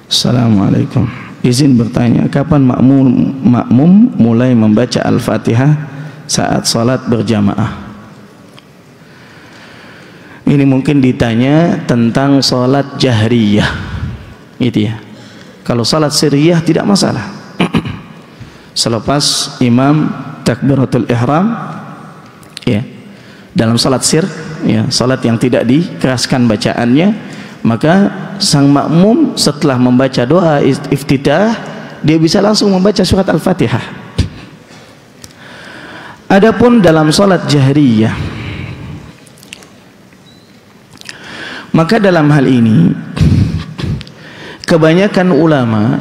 Assalamualaikum. Izin bertanya, kapan makmum mulai membaca Al-Fatihah saat salat berjamaah? Ini mungkin ditanya tentang salat jahriyah, gitu ya. Kalau salat sirriyah tidak masalah. Selepas imam takbiratul ihram, ya, dalam salat sir, ya, salat yang tidak dikeraskan bacaannya, maka sang makmum setelah membaca doa iftitah, dia bisa langsung membaca surat Al-Fatihah. Adapun dalam salat jahriyah, maka dalam hal ini kebanyakan ulama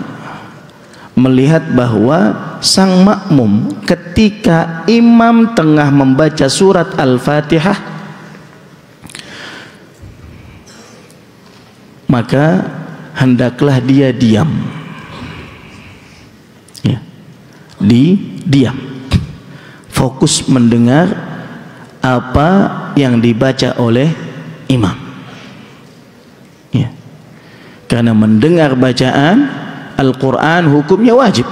melihat bahwa sang makmum ketika imam tengah membaca surat Al-Fatihah, maka hendaklah dia diam, ya, diam, fokus mendengar apa yang dibaca oleh imam, ya. Karena mendengar bacaan Al-Quran hukumnya wajib.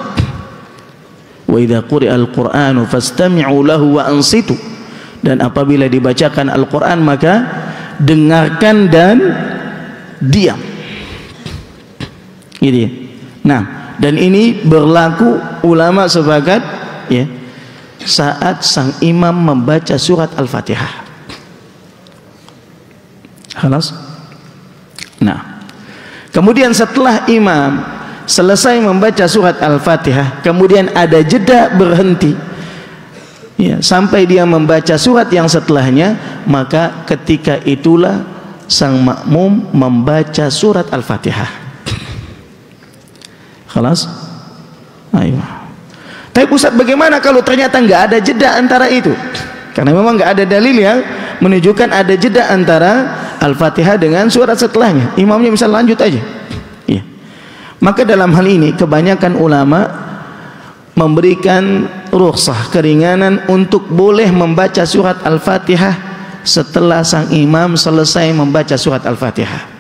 Wa idza quri'al Qur'anu fastami'u lahu wa ansitu. Dan apabila dibacakan Al-Quran maka dengarkan dan diam. Gitu ya. Nah, dan ini berlaku, ulama sepakat, ya, saat sang imam membaca surat Al-Fatihah. Khalas? Nah, kemudian setelah imam selesai membaca surat Al-Fatihah, kemudian ada jeda berhenti, ya, sampai dia membaca surat yang setelahnya, maka ketika itulah sang makmum membaca surat Al-Fatihah. Khalas? Ayo. Tapi Ustaz, bagaimana kalau ternyata nggak ada jeda antara itu? Karena memang nggak ada dalil yang menunjukkan ada jeda antara Al-Fatihah dengan surat setelahnya. Imamnya bisa lanjut aja. Ya. Maka dalam hal ini kebanyakan ulama memberikan rukhsah, keringanan untuk boleh membaca surat Al-Fatihah setelah sang imam selesai membaca surat Al-Fatihah.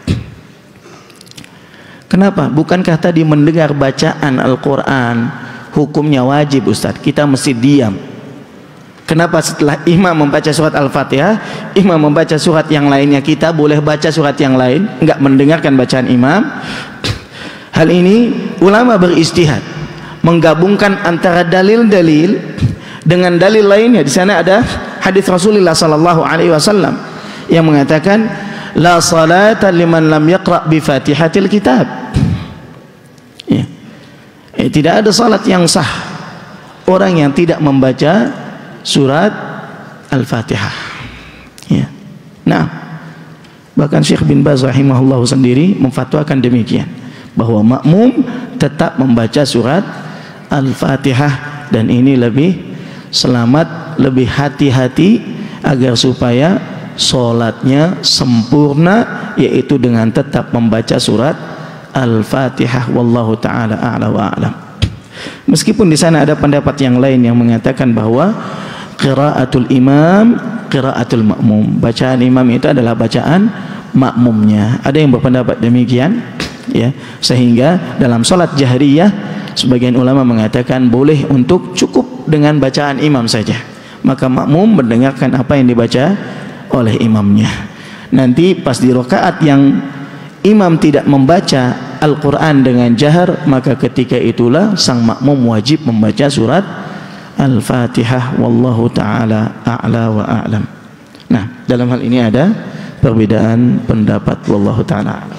Kenapa? Bukankah tadi mendengar bacaan Al-Quran hukumnya wajib, Ustaz? Kita mesti diam. Kenapa setelah imam membaca surat Al-Fatihah, imam membaca surat yang lainnya, kita boleh baca surat yang lain, enggak mendengarkan bacaan imam? Hal ini ulama beristihad, menggabungkan antara dalil-dalil dengan dalil lainnya. Di sana ada hadis Rasulullah sallallahu alaihi wasallam yang mengatakan la salata liman lam yaqra bi Fatihatil kitab. Ya. Tidak ada salat yang sah orang yang tidak membaca surat Al-Fatihah. Ya. Nah, bahkan Syekh bin Baz rahimahullah sendiri memfatwakan demikian, bahwa makmum tetap membaca surat Al-Fatihah, dan ini lebih selamat, lebih hati-hati agar supaya sholatnya sempurna, yaitu dengan tetap membaca surat Al-Fatihah. Wallahu ta'ala a'la wa a'lam. Meskipun di sana ada pendapat yang lain yang mengatakan bahwa qiraatul imam qiraatul makmum, bacaan imam itu adalah bacaan makmumnya. Ada yang berpendapat demikian, ya, sehingga dalam salat jahriyah sebagian ulama mengatakan boleh untuk cukup dengan bacaan imam saja, maka makmum mendengarkan apa yang dibaca oleh imamnya. Nanti pas di rakaat yang imam tidak membaca Al-Quran dengan jahar, maka ketika itulah sang makmum wajib membaca surat Al-Fatihah. Wallahu ta'ala a'la wa a'lam. Nah, dalam hal ini ada perbedaan pendapat. Wallahu ta'ala a'lam.